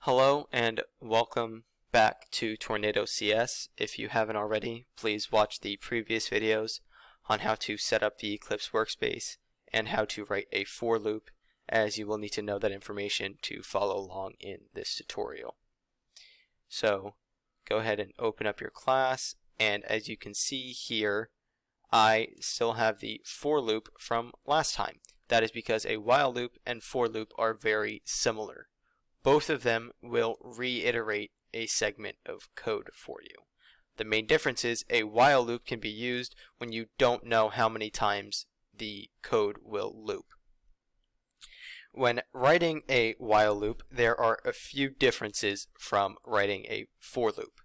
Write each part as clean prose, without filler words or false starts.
Hello and welcome back to Tornado CS. If you haven't already, please watch the previous videos on how to set up the Eclipse workspace and how to write a for loop, as you will need to know that information to follow along in this tutorial. So go ahead and open up your class, and as you can see here, I still have the for loop from last time. That is because a while loop and for loop are very similar. Both of them will reiterate a segment of code for you. The main difference is a while loop can be used when you don't know how many times the code will loop. When writing a while loop, there are a few differences from writing a for loop.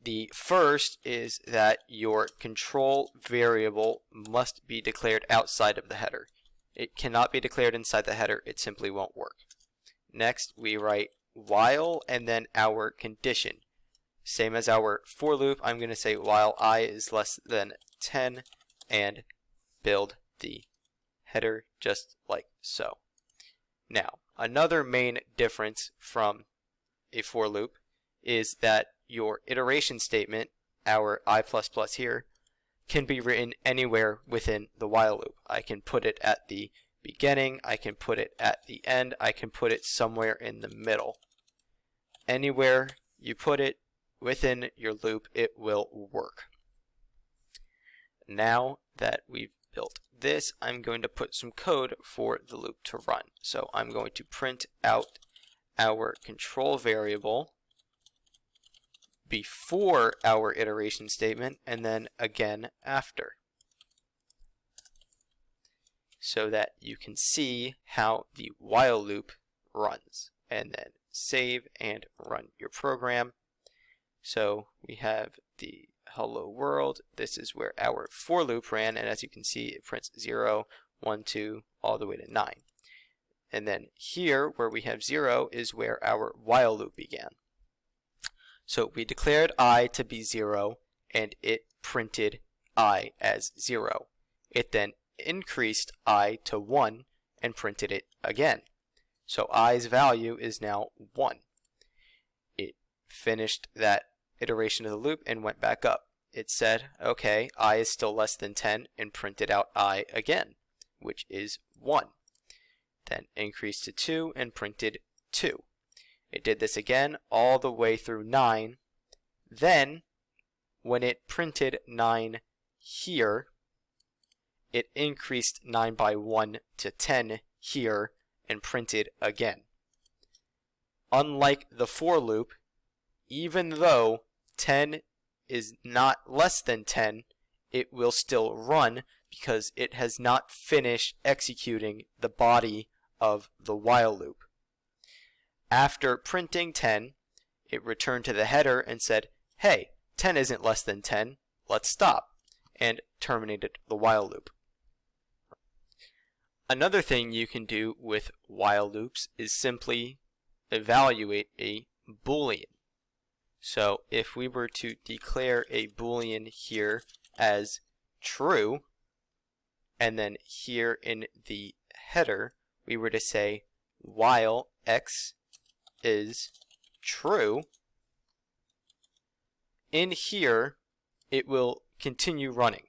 The first is that your control variable must be declared outside of the header. It cannot be declared inside the header, it simply won't work. Next, we write while and then our condition. Same as our for loop, I'm going to say while I is less than 10 and build the header just like so. Now, another main difference from a for loop is that your iteration statement, our I++ here, can be written anywhere within the while loop. I can put it at the beginning, I can put it at the end, I can put it somewhere in the middle. Anywhere you put it within your loop, it will work. Now that we've built this, I'm going to put some code for the loop to run. So I'm going to print out our control variable before our iteration statement and then again after, so that you can see how the while loop runs, and then save and run your program. So we have the hello world. This is where our for loop ran, and as you can see, it prints 0, 1, 2, all the way to 9. And then here, where we have 0, is where our while loop began. So we declared I to be 0, and it printed I as 0. It then increased I to 1 and printed it again. So I's value is now 1. It finished that iteration of the loop and went back up. It said, okay, I is still less than 10 and printed out I again, which is 1. Then increased to 2 and printed 2. It did this again all the way through 9. Then, when it printed 9 here, it increased 9 by 1 to 10 here and printed again. Unlike the for loop, even though 10 is not less than 10, it will still run because it has not finished executing the body of the while loop. After printing 10, it returned to the header and said, hey, 10 isn't less than 10, let's stop, and terminated the while loop. Another thing you can do with while loops is simply evaluate a Boolean. So if we were to declare a Boolean here as true, and then here in the header, we were to say while x is true, in here it will continue running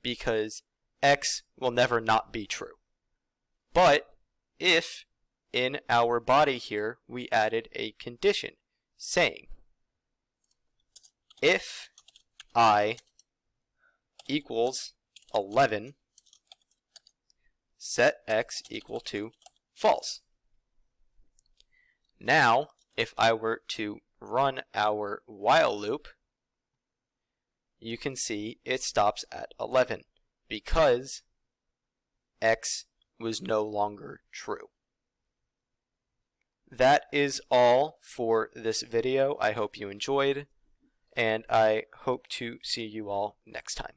because x will never not be true. But if in our body here we added a condition saying if I equals 11, set x equal to false. Now, if I were to run our while loop, you can see it stops at 11 because x was no longer true. That is all for this video. I hope you enjoyed, and I hope to see you all next time.